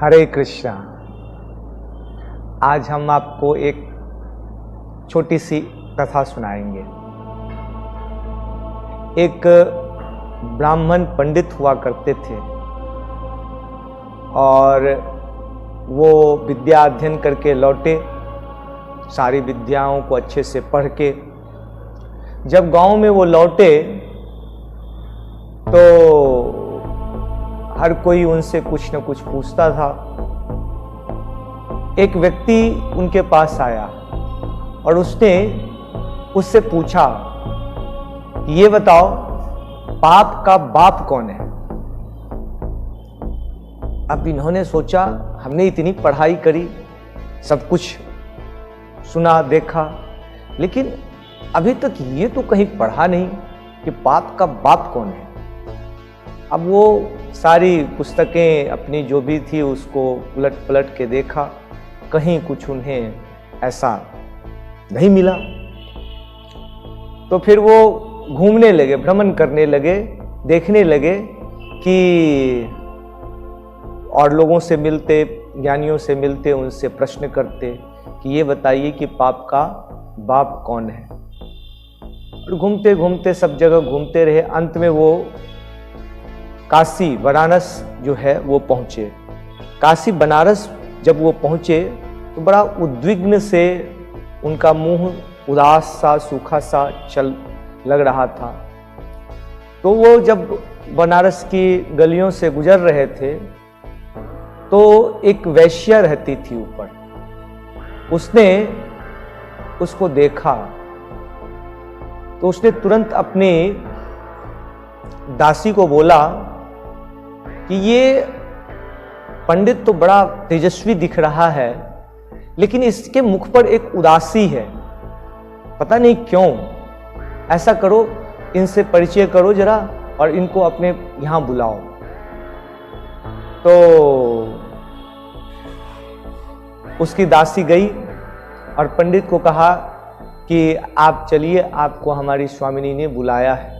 हरे कृष्णा। आज हम आपको एक छोटी सी कथा सुनाएंगे। एक ब्राह्मण पंडित हुआ करते थे और वो विद्या अध्ययन करके लौटे, सारी विद्याओं को अच्छे से पढ़ के। जब गांव में वो लौटे तो हर कोई उनसे कुछ न कुछ पूछता था। एक व्यक्ति उनके पास आया और उसने उससे पूछा कि ये बताओ, पाप का बाप कौन है। अब इन्होंने सोचा, हमने इतनी पढ़ाई करी, सब कुछ सुना देखा, लेकिन अभी तक ये तो कहीं पढ़ा नहीं कि पाप का बाप कौन है। अब वो सारी पुस्तकें अपनी जो भी थी उसको उलट पलट के देखा, कहीं कुछ उन्हें ऐसा नहीं मिला। तो फिर वो घूमने लगे, भ्रमण करने लगे, देखने लगे कि और लोगों से मिलते, ज्ञानियों से मिलते, उनसे प्रश्न करते कि ये बताइए कि पाप का बाप कौन है। और घूमते घूमते सब जगह घूमते रहे। अंत में वो काशी बनारस जो है वो पहुंचे। काशी बनारस जब वो पहुंचे तो बड़ा उद्विग्न से उनका मुंह उदास सा, सूखा सा चल लग रहा था। तो वो जब बनारस की गलियों से गुजर रहे थे तो एक वैश्या रहती थी ऊपर। उसने उसको देखा तो उसने तुरंत अपनी दासी को बोला कि ये पंडित तो बड़ा तेजस्वी दिख रहा है, लेकिन इसके मुख पर एक उदासी है, पता नहीं क्यों। ऐसा करो, इनसे परिचय करो जरा और इनको अपने यहां बुलाओ। तो उसकी दासी गई और पंडित को कहा कि आप चलिए, आपको हमारी स्वामिनी ने बुलाया है।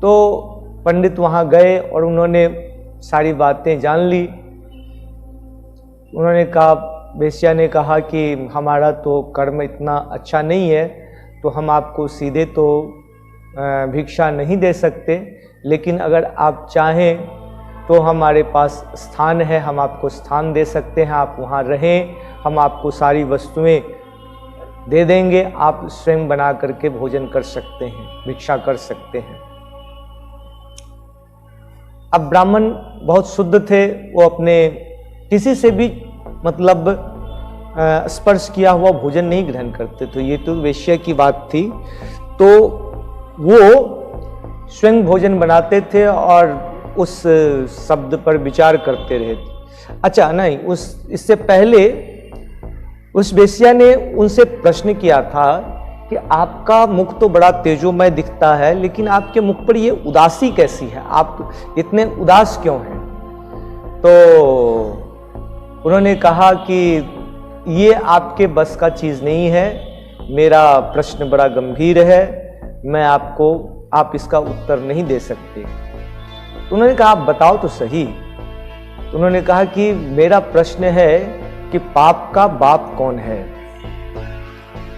तो पंडित वहां गए और उन्होंने सारी बातें जान ली। उन्होंने कहा, वेश्या ने कहा कि हमारा तो कर्म इतना अच्छा नहीं है, तो हम आपको सीधे तो भिक्षा नहीं दे सकते, लेकिन अगर आप चाहें तो हमारे पास स्थान है, हम आपको स्थान दे सकते हैं, आप वहाँ रहें, हम आपको सारी वस्तुएं दे देंगे, आप स्वयं बना करके भोजन कर सकते हैं, भिक्षा कर सकते हैं। अब ब्राह्मण बहुत शुद्ध थे, वो अपने किसी से भी मतलब स्पर्श किया हुआ भोजन नहीं ग्रहण करते। तो ये तो वेश्या की बात थी। तो वो स्वयं भोजन बनाते थे और उस शब्द पर विचार करते रहे। अच्छा नहीं, इससे पहले उस वेश्या ने उनसे प्रश्न किया था कि आपका मुख तो बड़ा तेजोमय दिखता है, लेकिन आपके मुख पर ये उदासी कैसी है, आप इतने उदास क्यों हैं। तो उन्होंने कहा कि ये आपके बस का चीज नहीं है, मेरा प्रश्न बड़ा गंभीर है, मैं आप इसका उत्तर नहीं दे सकते। तो उन्होंने कहा, आप बताओ तो सही। तो उन्होंने कहा कि मेरा प्रश्न है कि पाप का बाप कौन है।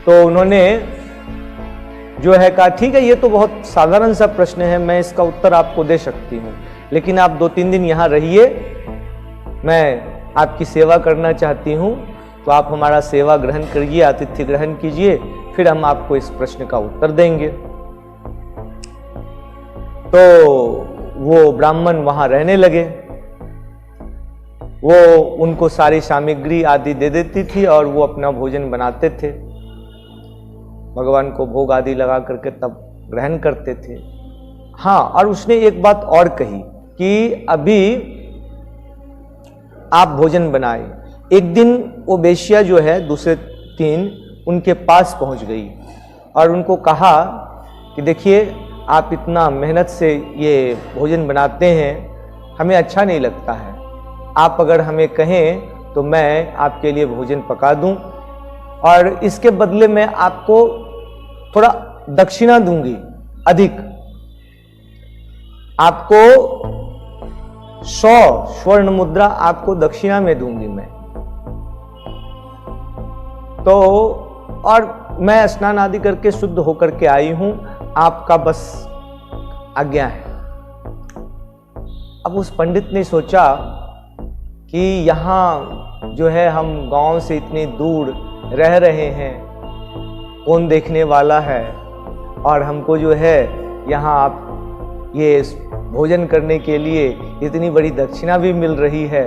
तो उन्होंने जो है कहा, ठीक है, ये तो बहुत साधारण सा प्रश्न है, मैं इसका उत्तर आपको दे सकती हूँ, लेकिन आप 2-3 दिन यहाँ रहिए, मैं आपकी सेवा करना चाहती हूँ, तो आप हमारा सेवा ग्रहण करिए, आतिथ्य ग्रहण कीजिए, फिर हम आपको इस प्रश्न का उत्तर देंगे। तो वो ब्राह्मण वहां रहने लगे। वो उनको सारी सामग्री आदि दे देती थी और वो अपना भोजन बनाते थे, भगवान को भोग आदि लगा करके तब ग्रहण करते थे। हाँ, और उसने एक बात और कही कि अभी आप भोजन बनाए। एक दिन वो वेश्या जो है दूसरे दिन उनके पास पहुंच गई और उनको कहा कि देखिए, आप इतना मेहनत से ये भोजन बनाते हैं, हमें अच्छा नहीं लगता है। आप अगर हमें कहें तो मैं आपके लिए भोजन पका दूं और इसके बदले में आपको थोड़ा दक्षिणा दूंगी, अधिक। आपको 100 स्वर्ण मुद्रा आपको दक्षिणा में दूंगी मैं। तो और मैं स्नान आदि करके शुद्ध होकर के आई हूं, आपका बस आज्ञा है। अब उस पंडित ने सोचा कि यहां जो है हम गांव से इतनी दूर रह रहे हैं, कौन देखने वाला है, और हमको जो है यहाँ आप ये भोजन करने के लिए इतनी बड़ी दक्षिणा भी मिल रही है,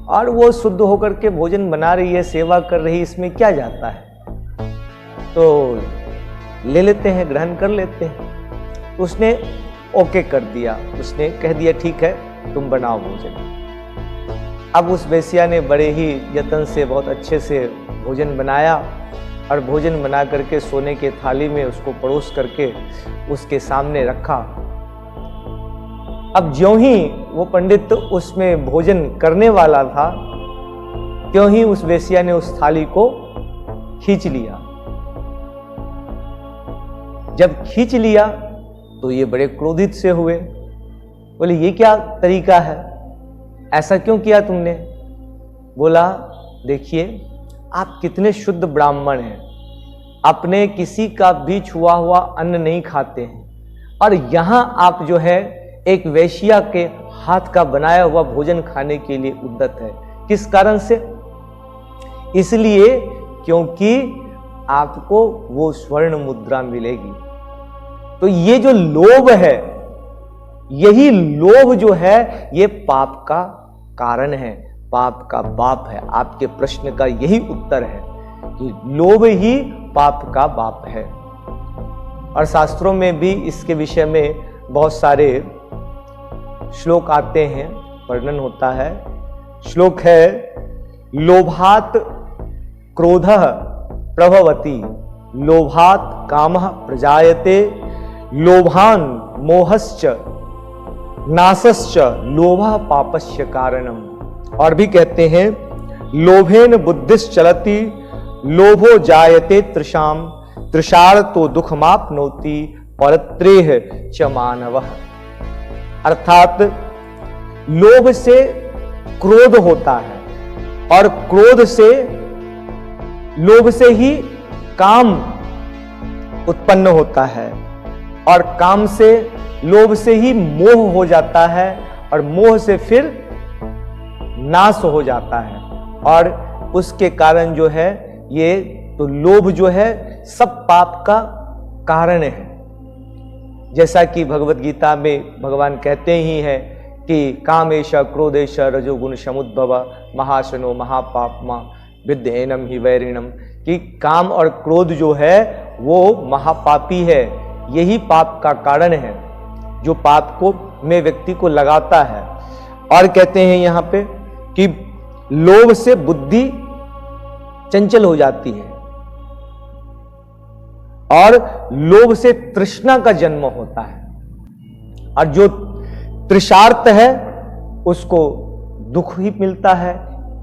और वो शुद्ध होकर के भोजन बना रही है, सेवा कर रही है, इसमें क्या जाता है, तो ले लेते हैं, ग्रहण कर लेते हैं। उसने ओके कर दिया, उसने कह दिया ठीक है तुम बनाओ भोजन। अब उस वेश्या ने बड़े ही यत्न से बहुत अच्छे से भोजन बनाया, और भोजन बना करके सोने के थाली में उसको परोस करके उसके सामने रखा। अब ज्यों ही वो पंडित उसमें भोजन करने वाला था, त्यों ही उस वेश्या ने उस थाली को खींच लिया। जब खींच लिया तो ये बड़े क्रोधित से हुए, बोले ये क्या तरीका है, ऐसा क्यों किया तुमने? बोला देखिए आप कितने शुद्ध ब्राह्मण हैं, अपने किसी का भी छुआ हुआ अन्न नहीं खाते हैं, और यहां आप जो है एक वेश्या के हाथ का बनाया हुआ भोजन खाने के लिए उद्यत है। किस कारण से? इसलिए क्योंकि आपको वो स्वर्ण मुद्रा मिलेगी। तो ये जो लोभ है, यही लोभ जो है ये पाप का कारण है, पाप का बाप है। आपके प्रश्न का यही उत्तर है कि लोभ ही पाप का बाप है। और शास्त्रों में भी इसके विषय में बहुत सारे श्लोक आते हैं, वर्णन होता है। श्लोक है लोभात क्रोधः प्रभवति, लोभात कामः प्रजायते, लोभान मोहश्च नासश्च लोभः पापस्य कारणम। और भी कहते हैं लोभेन बुद्धिश्चलति, लोभो जायते तृषाम, तृषार्तो दुखमाप्नोति, परत्रेह च मानवः। अर्थात लोभ से क्रोध होता है, और क्रोध से, लोभ से ही काम उत्पन्न होता है, और काम से, लोभ से ही मोह हो जाता है, और मोह से फिर नाश हो जाता है। और उसके कारण जो है ये तो लोभ जो है सब पाप का कारण है। जैसा कि भगवत गीता में भगवान कहते ही हैं कि कामेश क्रोधेश रजोगुण समुद्भव, महाशनो महापापमा विद्येनम ही वैरिणम, कि काम और क्रोध जो है वो महापापी है, यही पाप का कारण है जो पाप को में व्यक्ति को लगाता है। और कहते हैं यहाँ पे कि लोभ से बुद्धि चंचल हो जाती है, और लोभ से तृष्णा का जन्म होता है, और जो तृषार्त है उसको दुख ही मिलता है,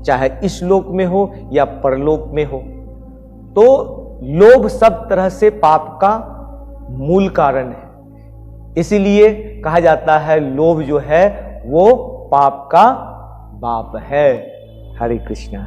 चाहे इस लोक में हो या परलोक में हो। तो लोभ सब तरह से पाप का मूल कारण है। इसीलिए कहा जाता है लोभ जो है वो पाप का बाप है। हरे कृष्णा।